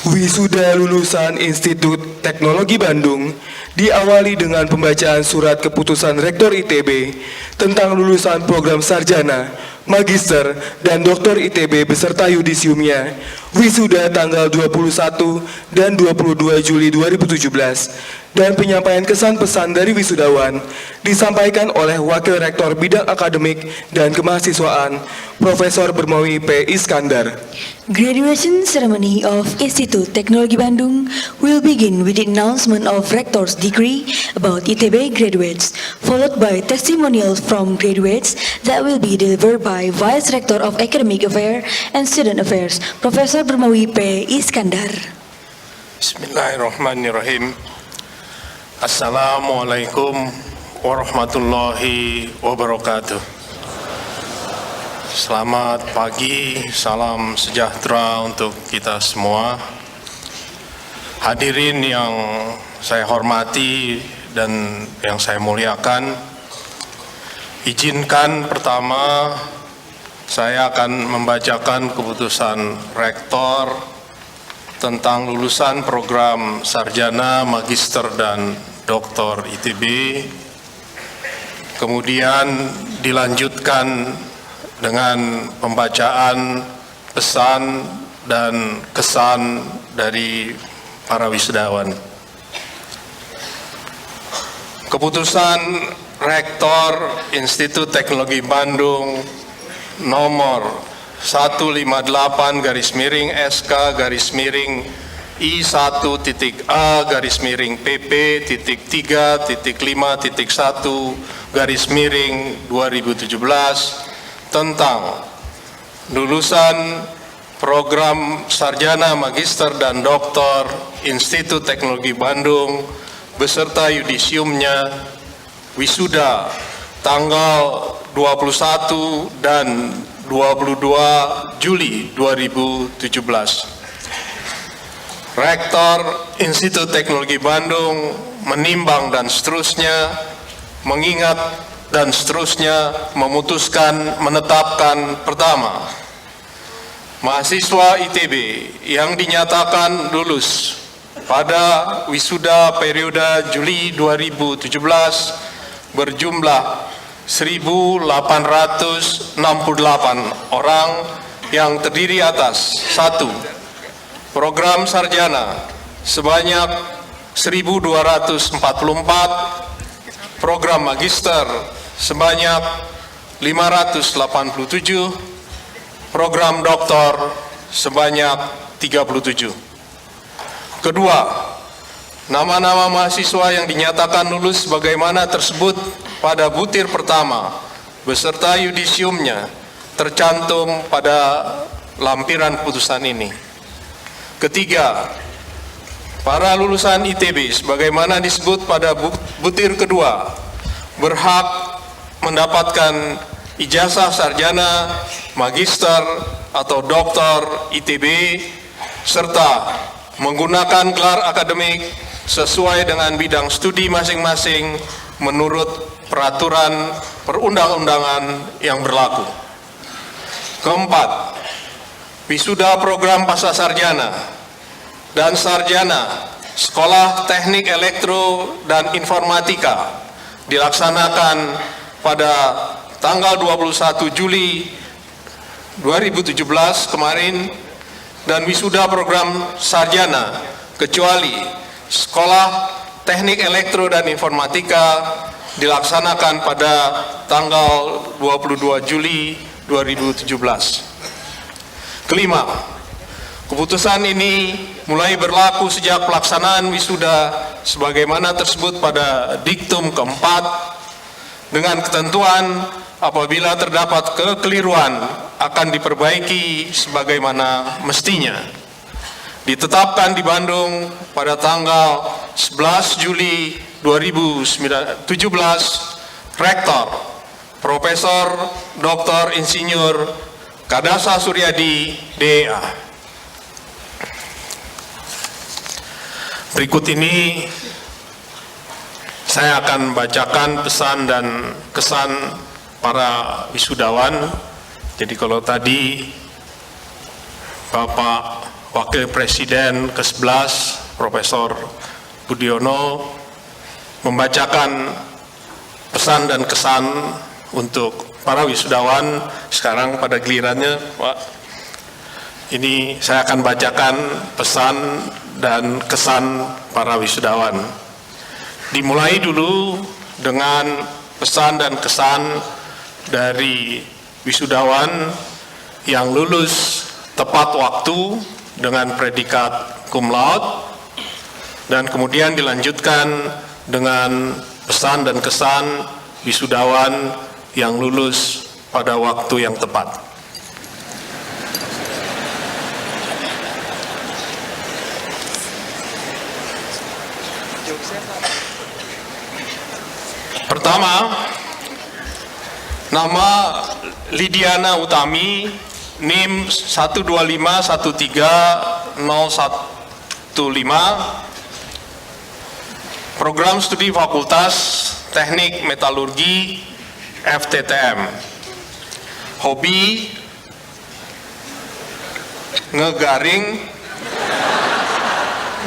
Wisuda lulusan Institut Teknologi Bandung diawali dengan pembacaan surat keputusan Rektor ITB tentang lulusan program sarjana, magister, dan doktor ITB beserta yudisiumnya wisuda tanggal 21 dan 22 Juli 2017 dan penyampaian kesan pesan dari wisudawan disampaikan oleh Wakil Rektor Bidang Akademik dan Kemahasiswaan Profesor Bermawi P. Iskandar. Graduation ceremony of Institut Teknologi Bandung will begin with the announcement of Rector's decree about ITB graduates, followed by testimonials from graduates that will be delivered by Vice Rector of Academic Affairs and Student Affairs, Profesor Bermawi P. Iskandar. Bismillahirrahmanirrahim. Assalamualaikum warahmatullahi wabarakatuh. Selamat pagi, salam sejahtera untuk kita semua. Hadirin yang saya hormati dan yang saya muliakan, izinkan pertama saya akan membacakan keputusan Rektor tentang lulusan program sarjana, magister, dan doktor ITB. Kemudian dilanjutkan dengan pembacaan pesan dan kesan dari para wisudawan. Keputusan Rektor Institut Teknologi Bandung nomor 158-PP-I1.A-PP3.5.1/2017 tentang lulusan program sarjana, magister, dan doktor Institut Teknologi Bandung beserta yudisiumnya wisuda tanggal 21 dan 22 Juli 2017. Rektor Institut Teknologi Bandung menimbang dan seterusnya, mengingat dan seterusnya, memutuskan menetapkan pertama, mahasiswa ITB yang dinyatakan lulus pada wisuda periode Juli 2017 berjumlah 1.868 orang yang terdiri atas 1. Program sarjana sebanyak 1.244, program magister sebanyak 587, program doktor sebanyak 37. Kedua, nama-nama mahasiswa yang dinyatakan lulus sebagaimana tersebut pada butir pertama beserta yudisiumnya tercantum pada lampiran putusan ini. Ketiga, para lulusan ITB sebagaimana disebut pada butir kedua berhak mendapatkan ijazah sarjana, magister, atau doktor ITB serta menggunakan gelar akademik sesuai dengan bidang studi masing-masing menurut peraturan perundang-undangan yang berlaku. Keempat, wisuda program pascasarjana dan sarjana Sekolah Teknik Elektro dan Informatika dilaksanakan pada tanggal 21 Juli 2017 kemarin, dan wisuda program sarjana kecuali Sekolah Teknik Elektro dan Informatika dilaksanakan pada tanggal 22 Juli 2017. Kelima, keputusan ini mulai berlaku sejak pelaksanaan wisuda sebagaimana tersebut pada diktum keempat, dengan ketentuan apabila terdapat kekeliruan akan diperbaiki sebagaimana mestinya. Ditetapkan di Bandung pada tanggal 11 Juli 2017, Rektor Profesor Dr. Insinyur Kadasa Suryadi, DEA. Berikut ini saya akan bacakan pesan dan kesan para wisudawan. Jadi kalau tadi Bapak Wakil Presiden ke-11 Profesor Budiono membacakan pesan dan kesan untuk para wisudawan. Sekarang pada gilirannya, Pak, ini saya akan bacakan pesan dan kesan para wisudawan. Dimulai dulu dengan pesan dan kesan dari wisudawan yang lulus tepat waktu dengan predikat cum laude, dan kemudian dilanjutkan dengan pesan dan kesan wisudawan yang lulus pada waktu yang tepat. Pertama, nama Lidiana Utami, NIM 125130115, Program Studi Fakultas Teknik Metalurgi FTTM. Hobi ngegaring,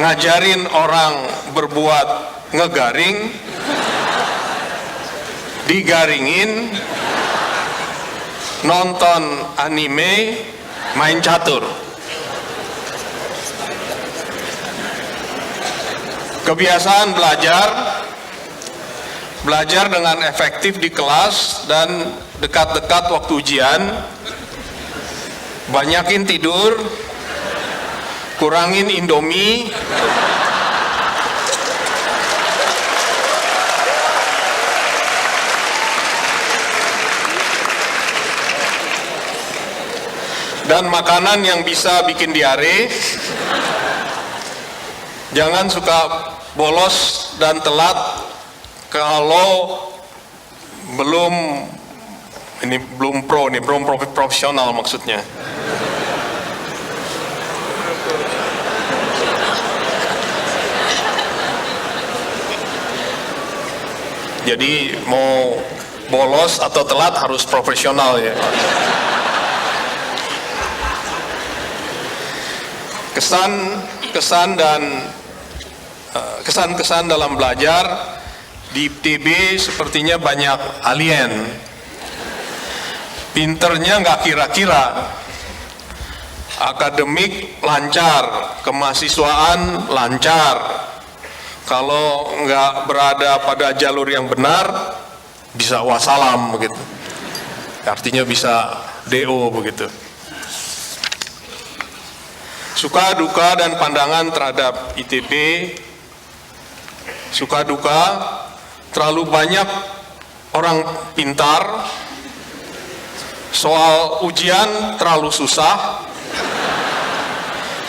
ngajarin orang berbuat ngegaring, digaringin, nonton anime, main catur. Kebiasaan belajar dengan efektif di kelas dan dekat-dekat waktu ujian, banyakin tidur, kurangin Indomie, dan makanan yang bisa bikin diare. Jangan suka bolos dan telat kalau belum profesional maksudnya. Jadi mau bolos atau telat harus profesional ya. Kesan-kesan dalam belajar di ITB sepertinya banyak alien. Pinternya nggak kira-kira, akademik lancar, kemahasiswaan lancar. Kalau nggak berada pada jalur yang benar, bisa wassalam begitu. Artinya bisa DO begitu. Suka duka dan pandangan terhadap ITB. Suka duka, terlalu banyak orang pintar, soal ujian terlalu susah,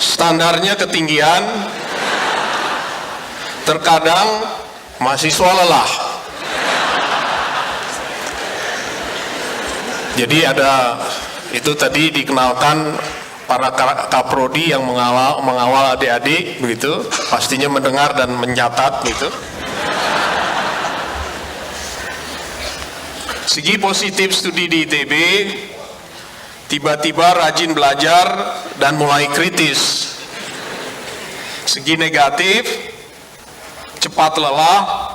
standarnya ketinggian, terkadang mahasiswa lelah. Jadi ada, itu tadi dikenalkan para kaprodi yang mengawal adik-adik begitu, pastinya mendengar dan mencatat gitu. Segi positif studi di ITB, tiba-tiba rajin belajar dan mulai kritis. Segi negatif, cepat lelah,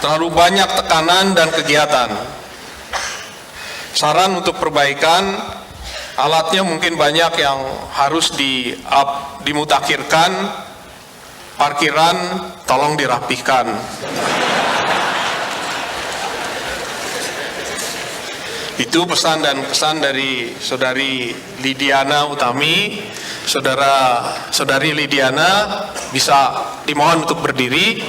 terlalu banyak tekanan dan kegiatan. Saran untuk perbaikan, alatnya mungkin banyak yang harus dimutakhirkan, parkiran tolong dirapihkan. Itu pesan dan kesan dari Saudari Lidiana Utami. Saudari Lidiana bisa dimohon untuk berdiri.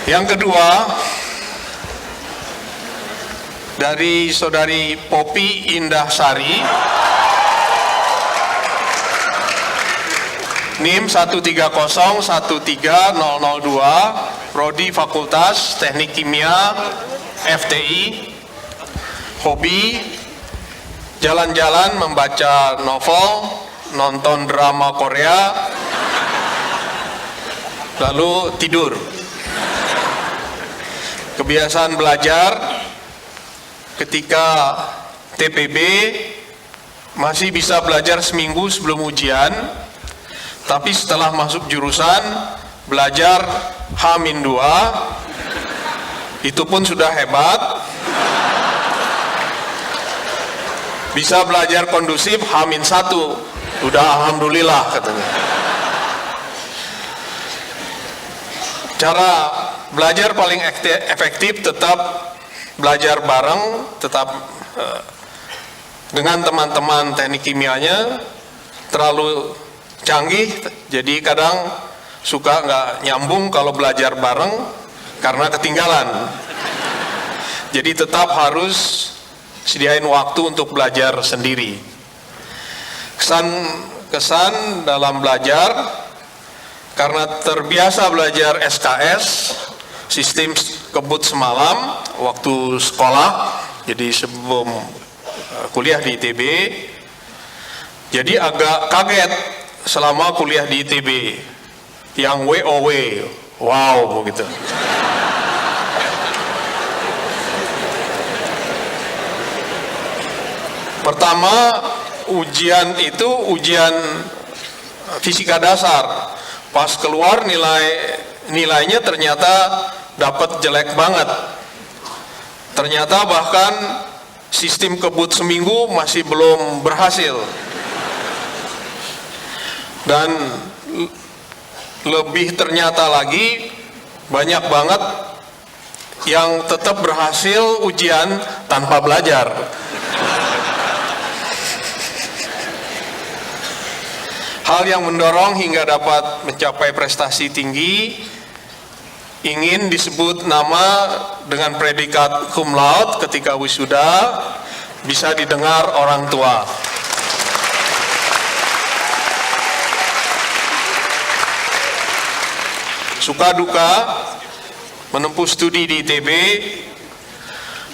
Yang kedua, dari Saudari Poppy Indah Sari, NIM 130130002, Prodi Fakultas Teknik Kimia FTI. Hobi jalan-jalan membaca novel, nonton drama Korea, lalu tidur. Kebiasaan belajar ketika TPB masih bisa belajar seminggu sebelum ujian, tapi setelah masuk jurusan belajar H-2, itu pun sudah hebat. Bisa belajar kondusif H-1, udah alhamdulillah katanya. Cara belajar paling efektif tetap belajar bareng, tetap dengan teman-teman teknik kimianya. Terlalu canggih, jadi kadang suka nggak nyambung kalau belajar bareng karena ketinggalan. Jadi tetap harus sediain waktu untuk belajar sendiri. Kesan dalam belajar, karena terbiasa belajar SKS, sistem kebut semalam waktu sekolah, jadi sebelum kuliah di ITB, jadi agak kaget selama kuliah di ITB yang WOW, wow begitu. Pertama, ujian itu ujian fisika dasar. Pas keluar nilainya ternyata dapat jelek banget. Ternyata bahkan sistem kebut seminggu masih belum berhasil. Dan lebih ternyata lagi banyak banget yang tetap berhasil ujian tanpa belajar. Hal yang mendorong hingga dapat mencapai prestasi tinggi, ingin disebut nama dengan predikat cum laude ketika wisuda, bisa didengar orang tua. Suka duka menempuh studi di ITB,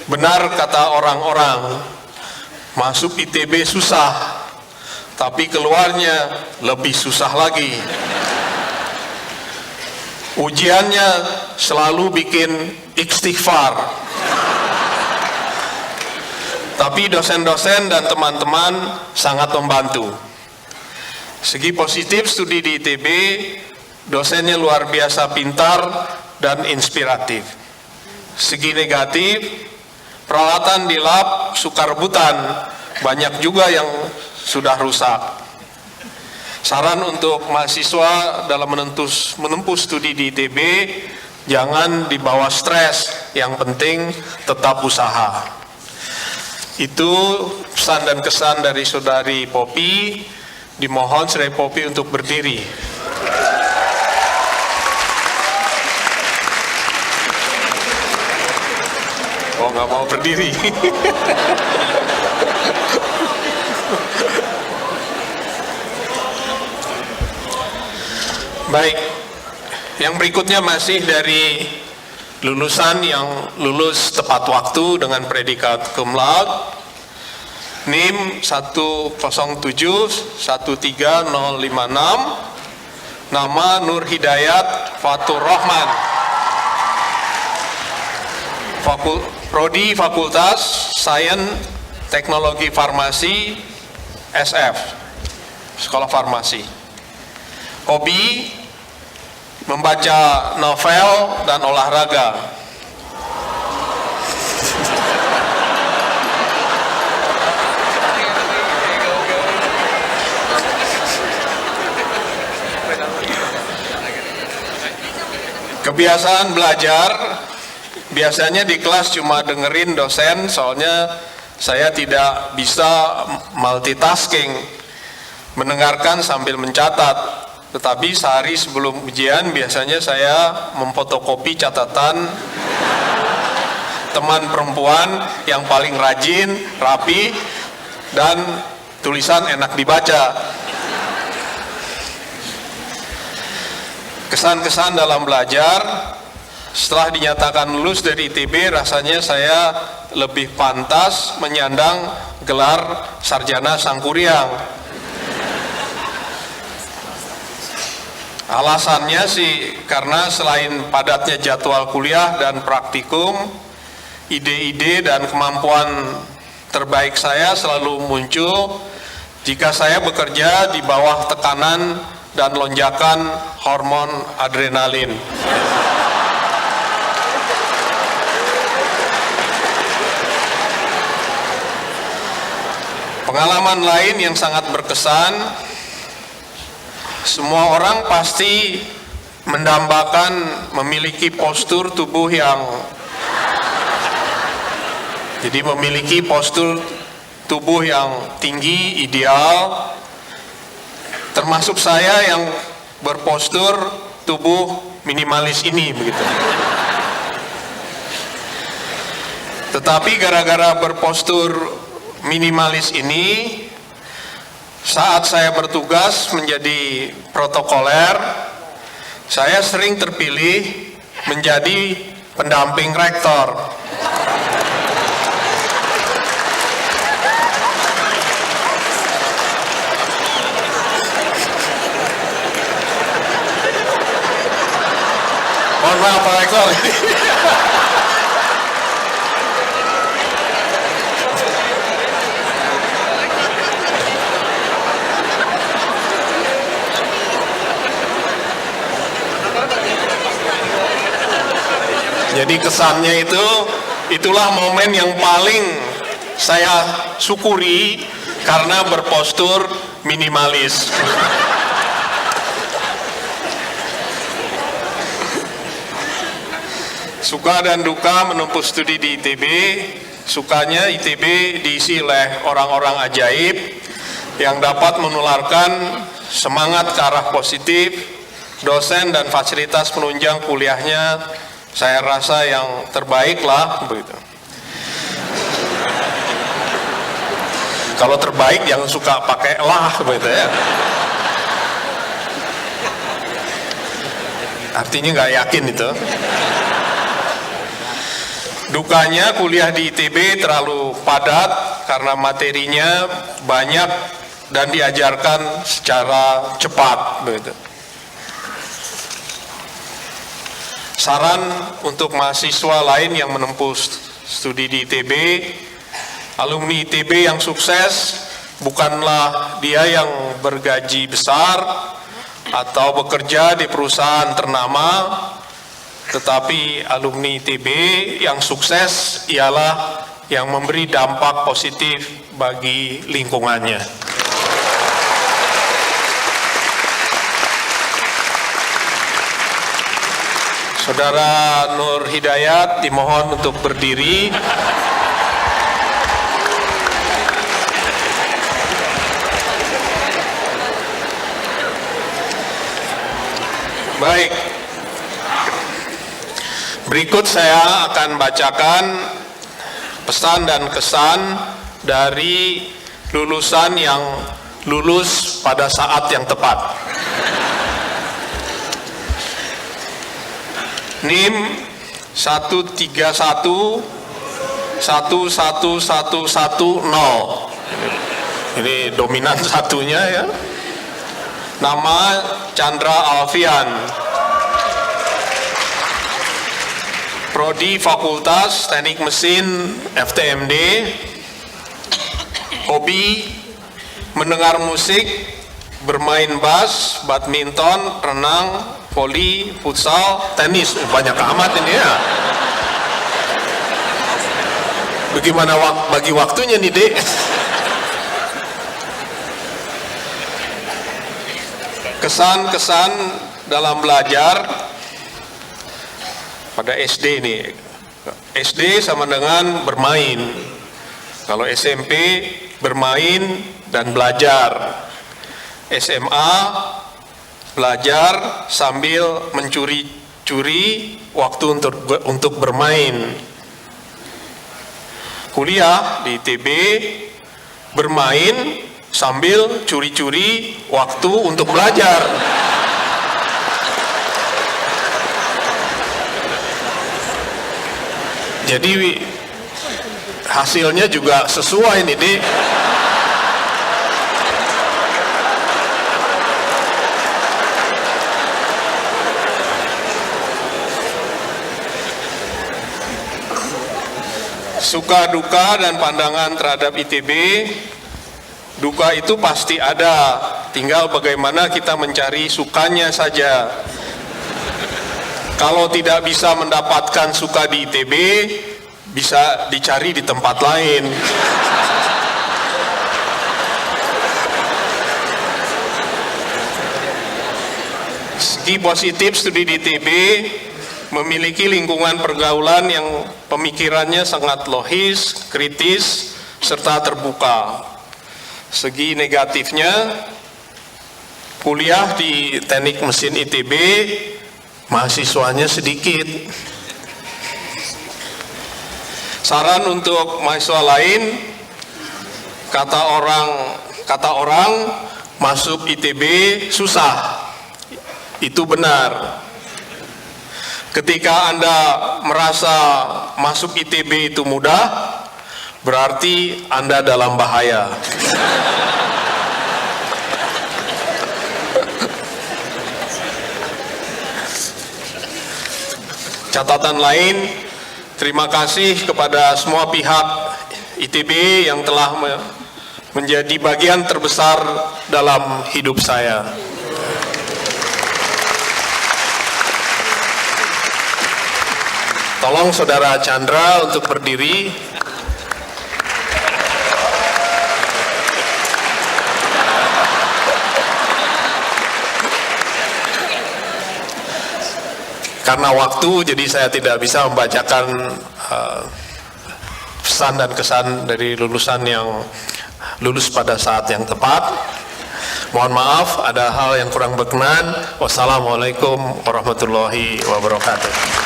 benar kata orang-orang, masuk ITB susah, tapi keluarnya lebih susah lagi. Ujiannya selalu bikin istighfar. Tapi dosen-dosen dan teman-teman sangat membantu. Segi positif studi di ITB, dosennya luar biasa pintar dan inspiratif. Segi negatif, peralatan di lab suka rebutan, banyak juga yang sudah rusak. Saran untuk mahasiswa dalam menempuh studi di ITB, jangan dibawa stres, yang penting tetap usaha. Itu pesan dan kesan dari Saudari Popi. Dimohon Saudari Popi untuk berdiri. Oh, nggak mau berdiri. Baik, yang berikutnya masih dari lulusan yang lulus tepat waktu dengan predikat cum laude, NIM 107-13056, nama Nur Hidayat Fatur Rahman, Prodi Fakultas Sains Teknologi Farmasi SF, Sekolah Farmasi. Hobi membaca novel dan olahraga. Kebiasaan belajar, biasanya di kelas cuma dengerin dosen, soalnya saya tidak bisa multitasking, mendengarkan sambil mencatat. Tetapi sehari sebelum ujian biasanya saya memfotokopi catatan teman perempuan yang paling rajin, rapi, dan tulisan enak dibaca. Kesan-kesan dalam belajar, setelah dinyatakan lulus dari ITB, rasanya saya lebih pantas menyandang gelar sarjana sangkuriang. Alasannya sih karena selain padatnya jadwal kuliah dan praktikum, ide-ide dan kemampuan terbaik saya selalu muncul jika saya bekerja di bawah tekanan dan lonjakan hormon adrenalin. Pengalaman lain yang sangat berkesan, semua orang pasti mendambakan memiliki postur tubuh yang tinggi, ideal, termasuk saya yang berpostur tubuh minimalis ini begitu. Tetapi gara-gara berpostur minimalis ini, saat saya bertugas menjadi protokoler, saya sering terpilih menjadi pendamping rektor. Mohon maaf Pak Rektor. Jadi kesannya itulah momen yang paling saya syukuri karena berpostur minimalis. Suka dan duka menempuh studi di ITB. Sukanya ITB diisi oleh orang-orang ajaib yang dapat menularkan semangat ke arah positif. Dosen dan fasilitas penunjang kuliahnya saya rasa yang terbaik lah begitu. Kalau terbaik jangan suka pakai lah begitu ya. Artinya nggak yakin itu. Dukanya kuliah di ITB terlalu padat karena materinya banyak dan diajarkan secara cepat begitu. Saran untuk mahasiswa lain yang menempuh studi di ITB, alumni ITB yang sukses bukanlah dia yang bergaji besar atau bekerja di perusahaan ternama, tetapi alumni ITB yang sukses ialah yang memberi dampak positif bagi lingkungannya. Saudara Nur Hidayat dimohon untuk berdiri. Baik. Berikut saya akan bacakan pesan dan kesan dari lulusan yang lulus pada saat yang tepat. NIM 1311110. Ini dominan satunya ya. Nama Chandra Alfian. Prodi Fakultas Teknik Mesin FTMD. Hobi mendengar musik, bermain bass, badminton, renang, voli, futsal, tenis. Banyak amat ini ya. Bagaimana bagi waktunya nih, Dek? Kesan-kesan dalam belajar pada SD nih. SD sama dengan bermain. Kalau SMP bermain dan belajar. SMA belajar sambil mencuri-curi waktu untuk bermain. Kuliah di ITB bermain sambil curi-curi waktu untuk belajar. Jadi hasilnya juga sesuai nih, Dek. suka duka dan pandangan terhadap ITB. Duka itu pasti ada, tinggal bagaimana kita mencari sukanya saja. Kalau tidak bisa mendapatkan suka di ITB, bisa dicari di tempat lain. Segi positif studi di ITB memiliki lingkungan pergaulan yang pemikirannya sangat logis, kritis, serta terbuka. Segi negatifnya, kuliah di teknik mesin ITB, mahasiswanya sedikit. Saran untuk mahasiswa lain, kata orang masuk ITB susah. Itu benar. Ketika Anda merasa masuk ITB itu mudah, berarti Anda dalam bahaya. Catatan lain, terima kasih kepada semua pihak ITB yang telah menjadi bagian terbesar dalam hidup saya. Tolong Saudara Chandra untuk berdiri. Karena waktu, jadi saya tidak bisa membacakan pesan dan kesan dari lulusan yang lulus pada saat yang tepat. Mohon maaf, ada hal yang kurang berkenan. Wassalamualaikum warahmatullahi wabarakatuh.